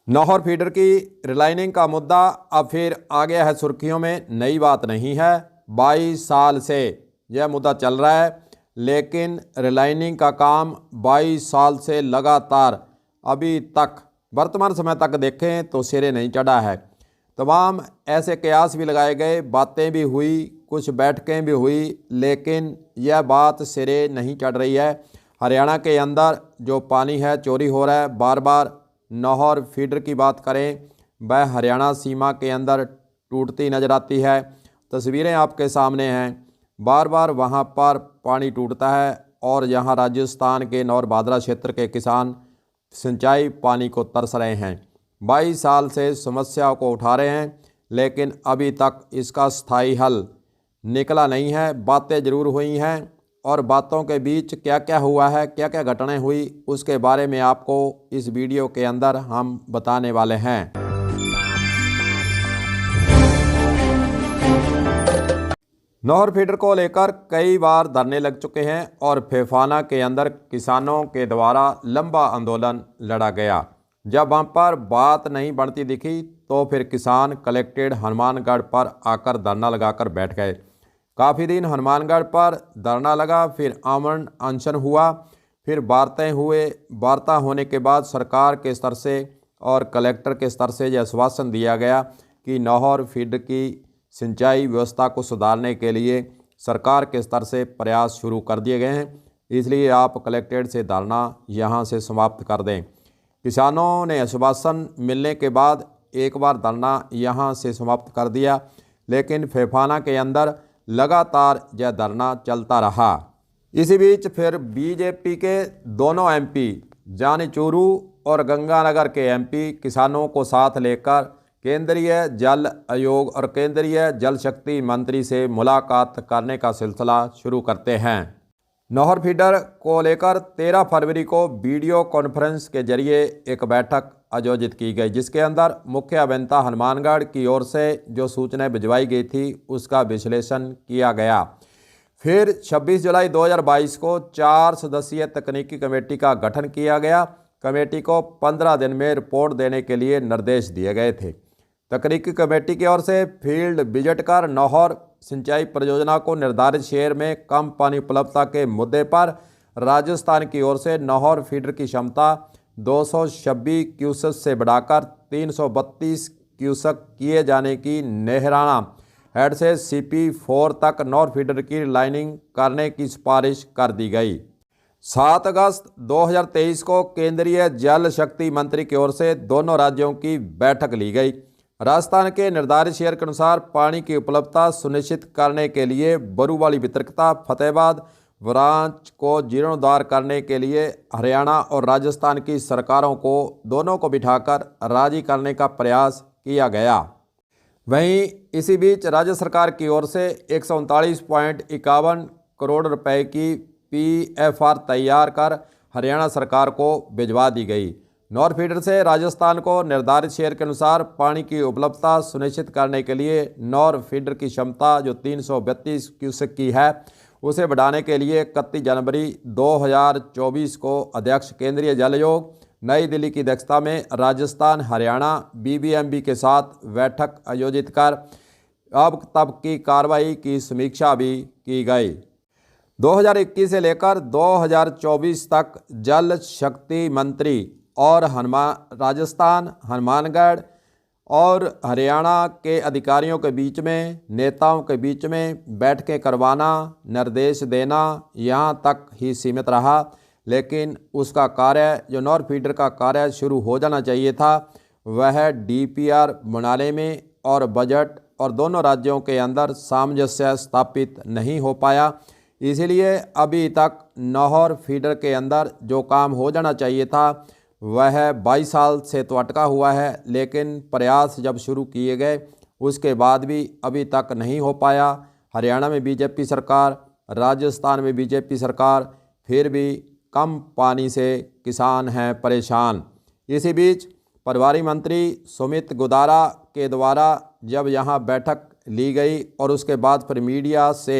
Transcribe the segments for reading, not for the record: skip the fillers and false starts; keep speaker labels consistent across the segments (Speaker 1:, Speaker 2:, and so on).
Speaker 1: Nohar feeder की रिलाइनिंग का मुद्दा अब फिर आ गया है सुर्खियों में। नई बात नहीं है, 22 साल से यह मुद्दा चल रहा है, लेकिन रिलाइनिंग का काम 22 साल से लगातार अभी तक वर्तमान समय तक देखें तो सिरे नहीं चढ़ा है। तमाम ऐसे कयास भी लगाए गए, बातें भी हुई, कुछ बैठकें भी हुई, लेकिन यह बात सिरे नहीं चढ़ रही है। हरियाणा के अंदर जो पानी है चोरी हो रहा है। बार बार नौहर फीडर की बात करें, वह हरियाणा सीमा के अंदर टूटती नजर आती है। तस्वीरें आपके सामने हैं, बार बार वहां पर पानी टूटता है और यहाँ राजस्थान के नौर भादरा क्षेत्र के किसान सिंचाई पानी को तरस रहे हैं। 22 साल से समस्या को उठा रहे हैं, लेकिन अभी तक इसका स्थायी हल निकला नहीं है। बातें जरूर हुई हैं और बातों के बीच क्या क्या हुआ है, क्या क्या घटनाएं हुई, उसके बारे में आपको इस वीडियो के अंदर हम बताने वाले हैं। नौहर फीडर को लेकर कई बार धरने लग चुके हैं और फेफाना के अंदर किसानों के द्वारा लंबा आंदोलन लड़ा गया। जब वहां पर बात नहीं बनती दिखी तो फिर किसान कलेक्टेड हनुमानगढ़ पर आकर धरना लगाकर बैठ गए। काफ़ी दिन हनुमानगढ़ पर धरना लगा, फिर आमरण अनशन हुआ, फिर वार्ता होने के बाद सरकार के स्तर से और कलेक्टर के स्तर से यह आश्वासन दिया गया कि नौहर फीडर की सिंचाई व्यवस्था को सुधारने के लिए सरकार के स्तर से प्रयास शुरू कर दिए गए हैं, इसलिए आप कलेक्टेड से धरना यहां से समाप्त कर दें। किसानों ने आश्वासन मिलने के बाद एक बार धरना यहां से समाप्त कर दिया, लेकिन फेफाना के अंदर लगातार यह धरना चलता रहा। इसी बीच फिर बीजेपी के दोनों एमपी जानी चूरू और गंगानगर के एमपी किसानों को साथ लेकर केंद्रीय जल आयोग और केंद्रीय जल शक्ति मंत्री से मुलाकात करने का सिलसिला शुरू करते हैं। नौहर फीडर को लेकर 13 फरवरी को वीडियो कॉन्फ्रेंस के जरिए एक बैठक आयोजित की गई, जिसके अंदर मुख्य अभियंता हनुमानगढ़ की ओर से जो सूचनाएं भिजवाई गई थी उसका विश्लेषण किया गया। फिर 26 जुलाई 2022 को 4 सदस्यीय तकनीकी कमेटी का गठन किया गया। कमेटी को 15 दिन में रिपोर्ट देने के लिए निर्देश दिए गए थे। तकनीकी कमेटी की ओर से फील्ड विजिट कर नौहर सिंचाई परियोजना को निर्धारित शेर में कम पानी उपलब्धता के मुद्दे पर राजस्थान की ओर से नौहर फीडर की क्षमता 226 क्यूसेक से बढ़ाकर 332 क्यूसेक किए जाने की नेहराना हेड से CP4 तक नौहर फीडर की लाइनिंग करने की सिफारिश कर दी गई। 7 अगस्त 2023 को केंद्रीय जल शक्ति मंत्री की ओर से दोनों राज्यों की बैठक ली गई। राजस्थान के निर्धारित शेयर के अनुसार पानी की उपलब्धता सुनिश्चित करने के लिए बरूवाली वितरकता फतेहाबाद ब्रांच को जीर्णोद्धार करने के लिए हरियाणा और राजस्थान की सरकारों को दोनों को बिठाकर राजी करने का प्रयास किया गया। वहीं इसी बीच राज्य सरकार की ओर से 139.51 करोड़ रुपए की PFR तैयार कर हरियाणा सरकार को भिजवा दी गई। नौहर फीडर से राजस्थान को निर्धारित शेयर के अनुसार पानी की उपलब्धता सुनिश्चित करने के लिए नौहर फीडर की क्षमता जो 332 क्यूसेक की है उसे बढ़ाने के लिए 31 जनवरी 2024 को अध्यक्ष केंद्रीय जल आयोग नई दिल्ली की अध्यक्षता में राजस्थान हरियाणा BBMB के साथ बैठक आयोजित कर अब तक की कार्रवाई की समीक्षा भी की गई। 2021 से लेकर 2024 तक जल शक्ति मंत्री और राजस्थान हनुमानगढ़ और हरियाणा के अधिकारियों के बीच में, नेताओं के बीच में बैठकें करवाना, निर्देश देना यहाँ तक ही सीमित रहा, लेकिन उसका कार्य जो नौहर फीडर का कार्य शुरू हो जाना चाहिए था वह DPR बनाने में और बजट और दोनों राज्यों के अंदर सामंजस्य स्थापित नहीं हो पाया। इसीलिए अभी तक नौहर फीडर के अंदर जो काम हो जाना चाहिए था वह 22 साल से तो अटका हुआ है, लेकिन प्रयास जब शुरू किए गए उसके बाद भी अभी तक नहीं हो पाया। हरियाणा में बीजेपी सरकार, राजस्थान में बीजेपी सरकार, फिर भी कम पानी से किसान हैं परेशान। इसी बीच प्रभारी मंत्री सुमित गुदारा के द्वारा जब यहाँ बैठक ली गई और उसके बाद फिर मीडिया से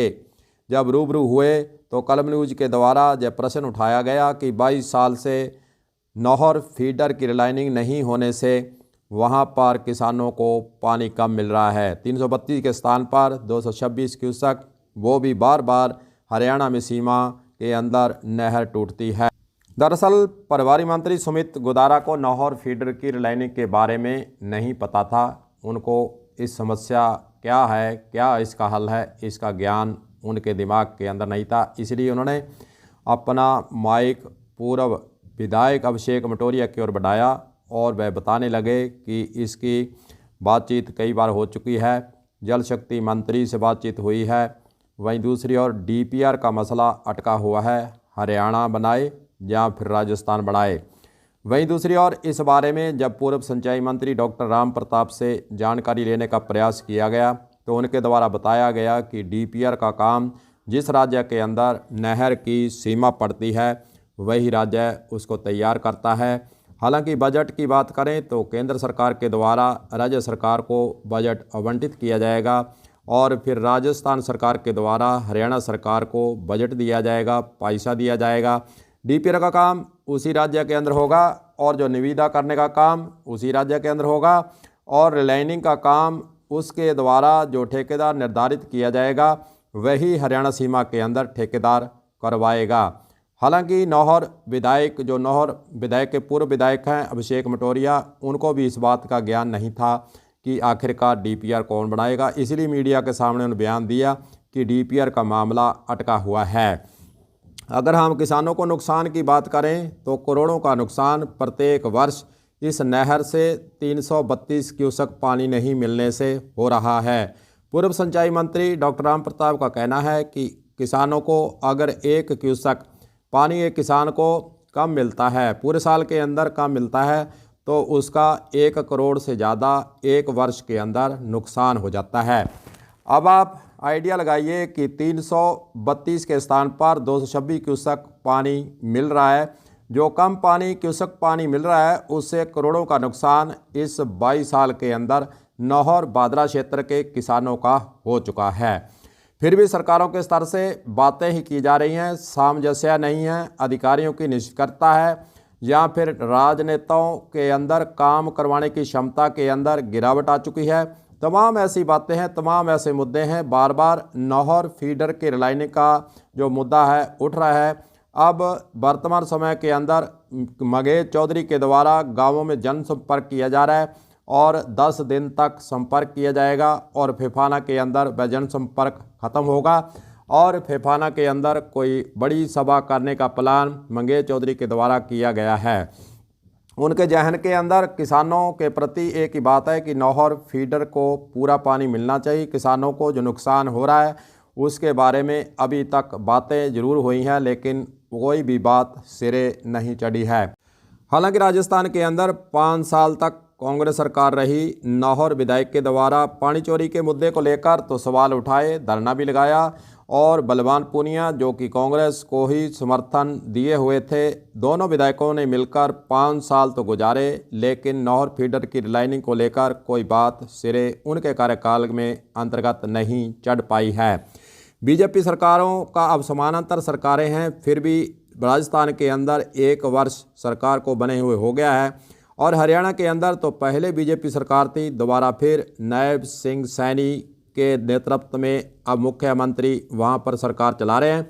Speaker 1: जब रूबरू हुए तो कलम न्यूज के द्वारा जब प्रश्न उठाया गया कि 22 साल से नहर फीडर की रिलाइनिंग नहीं होने से वहां पर किसानों को पानी कम मिल रहा है। 332 के स्थान पर 226 क्यूसेक, वो भी बार बार हरियाणा में सीमा के अंदर नहर टूटती है। दरअसल प्रभारी मंत्री सुमित गोदारा को नहर फीडर की रिलाइनिंग के बारे में नहीं पता था। उनको इस समस्या क्या है, क्या इसका हल है, इसका ज्ञान उनके दिमाग के अंदर नहीं था। इसलिए उन्होंने अपना माइक पूर्व विधायक अभिषेक मटोरिया की ओर बढ़ाया और वह बताने लगे कि इसकी बातचीत कई बार हो चुकी है, जल शक्ति मंत्री से बातचीत हुई है। वहीं दूसरी ओर डीपीआर का मसला अटका हुआ है, हरियाणा बनाए या फिर राजस्थान बढ़ाए। वहीं दूसरी ओर इस बारे में जब पूर्व सिंचाई मंत्री डॉक्टर राम प्रताप से जानकारी लेने का प्रयास किया गया तो उनके द्वारा बताया गया कि डीपीआर का काम जिस राज्य के अंदर नहर की सीमा पड़ती है वही राज्य उसको तैयार करता है। हालांकि बजट की बात करें तो केंद्र सरकार के द्वारा राज्य सरकार को बजट आवंटित किया जाएगा और फिर राजस्थान सरकार के द्वारा हरियाणा सरकार को बजट दिया जाएगा, पैसा दिया जाएगा। डीपीआर का काम उसी राज्य के अंदर होगा और जो निविदा करने का काम उसी राज्य के अंदर होगा और रिलाइनिंग का काम उसके द्वारा जो ठेकेदार निर्धारित किया जाएगा वही हरियाणा सीमा के अंदर ठेकेदार करवाएगा। हालांकि नौहर विधायक के पूर्व विधायक हैं अभिषेक मटोरिया, उनको भी इस बात का ज्ञान नहीं था कि आखिरकार डीपीआर कौन बनाएगा। इसलिए मीडिया के सामने उन्होंने बयान दिया कि डीपीआर का मामला अटका हुआ है। अगर हम किसानों को नुकसान की बात करें तो करोड़ों का नुकसान प्रत्येक वर्ष इस नहर से 332 क्यूसेक पानी नहीं मिलने से हो रहा है। पूर्व सिंचाई मंत्री डॉक्टर राम प्रताप का कहना है कि किसानों को अगर 1 क्यूसेक पानी एक किसान को कम मिलता है, पूरे साल के अंदर कम मिलता है, तो उसका 1 करोड़ से ज़्यादा एक वर्ष के अंदर नुकसान हो जाता है। अब आप आइडिया लगाइए कि 332 के स्थान पर 226 क्यूसेक पानी मिल रहा है। जो कम क्यूसेक पानी मिल रहा है उससे करोड़ों का नुकसान इस 22 साल के अंदर नौहर बादरा क्षेत्र के किसानों का हो चुका है। फिर भी सरकारों के स्तर से बातें ही की जा रही हैं, सामंजस्य नहीं है, अधिकारियों की निष्क्रियता है या फिर राजनेताओं के अंदर काम करवाने की क्षमता के अंदर गिरावट आ चुकी है। तमाम ऐसी बातें हैं, तमाम ऐसे मुद्दे हैं। बार बार नौहर फीडर के रिलाइनिंग का जो मुद्दा है उठ रहा है। अब वर्तमान समय के अंदर मगेश चौधरी के द्वारा गाँवों में जनसंपर्क किया जा रहा है और 10 दिन तक संपर्क किया जाएगा और फेफाना के अंदर वह जनसंपर्क खत्म होगा और फेफाना के अंदर कोई बड़ी सभा करने का प्लान मंगेश चौधरी के द्वारा किया गया है। उनके जहन के अंदर किसानों के प्रति एक ही बात है कि नौहर फीडर को पूरा पानी मिलना चाहिए। किसानों को जो नुकसान हो रहा है उसके बारे में अभी तक बातें जरूर हुई हैं लेकिन कोई भी बात सिरे नहीं चढ़ी है। हालांकि राजस्थान के अंदर 5 साल तक कांग्रेस सरकार रही। नौहर विधायक के द्वारा पानी चोरी के मुद्दे को लेकर तो सवाल उठाए, धरना भी लगाया और बलवान पूनिया जो कि कांग्रेस को ही समर्थन दिए हुए थे, दोनों विधायकों ने मिलकर 5 साल तो गुजारे लेकिन नौहर फीडर की रिलाइनिंग को लेकर कोई बात सिरे उनके कार्यकाल में अंतर्गत नहीं चढ़ पाई है। बीजेपी सरकारों का अब समानांतर सरकारें हैं, फिर भी राजस्थान के अंदर 1 वर्ष सरकार को बने हुए हो गया है और हरियाणा के अंदर तो पहले बीजेपी सरकार थी, दोबारा फिर नायब सिंह सैनी के नेतृत्व में अब मुख्यमंत्री वहां पर सरकार चला रहे हैं।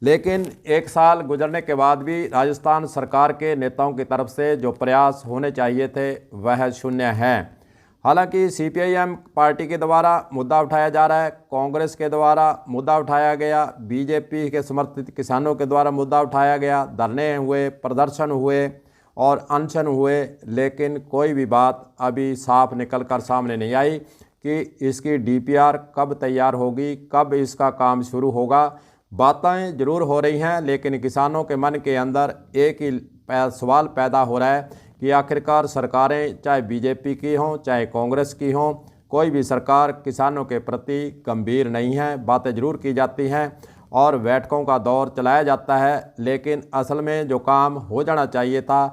Speaker 1: लेकिन 1 साल गुजरने के बाद भी राजस्थान सरकार के नेताओं की तरफ से जो प्रयास होने चाहिए थे वह शून्य हैं। हालांकि सीपीआईएम पार्टी के द्वारा मुद्दा उठाया जा रहा है, कांग्रेस के द्वारा मुद्दा उठाया गया, बीजेपी के समर्थित किसानों के द्वारा मुद्दा उठाया गया, धरने हुए, प्रदर्शन हुए और अनशन हुए, लेकिन कोई भी बात अभी साफ निकल कर सामने नहीं आई कि इसकी डीपीआर कब तैयार होगी, कब इसका काम शुरू होगा। बातें जरूर हो रही हैं लेकिन किसानों के मन के अंदर एक ही सवाल पैदा हो रहा है कि आखिरकार सरकारें चाहे बीजेपी की हों चाहे कांग्रेस की हों, कोई भी सरकार किसानों के प्रति गंभीर नहीं है। बातें जरूर की जाती हैं और बैठकों का दौर चलाया जाता है लेकिन असल में जो काम हो जाना चाहिए था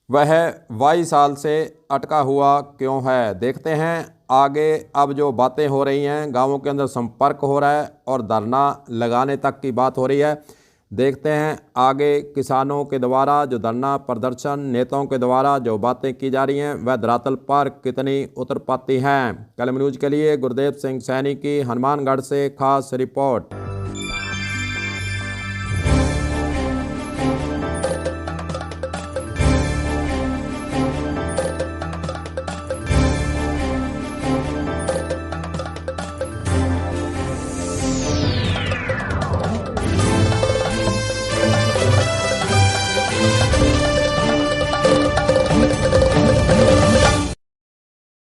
Speaker 1: वह 22 साल से अटका हुआ क्यों है। देखते हैं आगे। अब जो बातें हो रही हैं, गांवों के अंदर संपर्क हो रहा है और धरना लगाने तक की बात हो रही है। देखते हैं आगे किसानों के द्वारा जो धरना प्रदर्शन, नेताओं के द्वारा जो बातें की जा रही हैं, वह धरातल पर कितनी उतर पाती हैं। कलम न्यूज़ के लिए गुरदेव सिंह सैनी की हनुमानगढ़ से खास रिपोर्ट।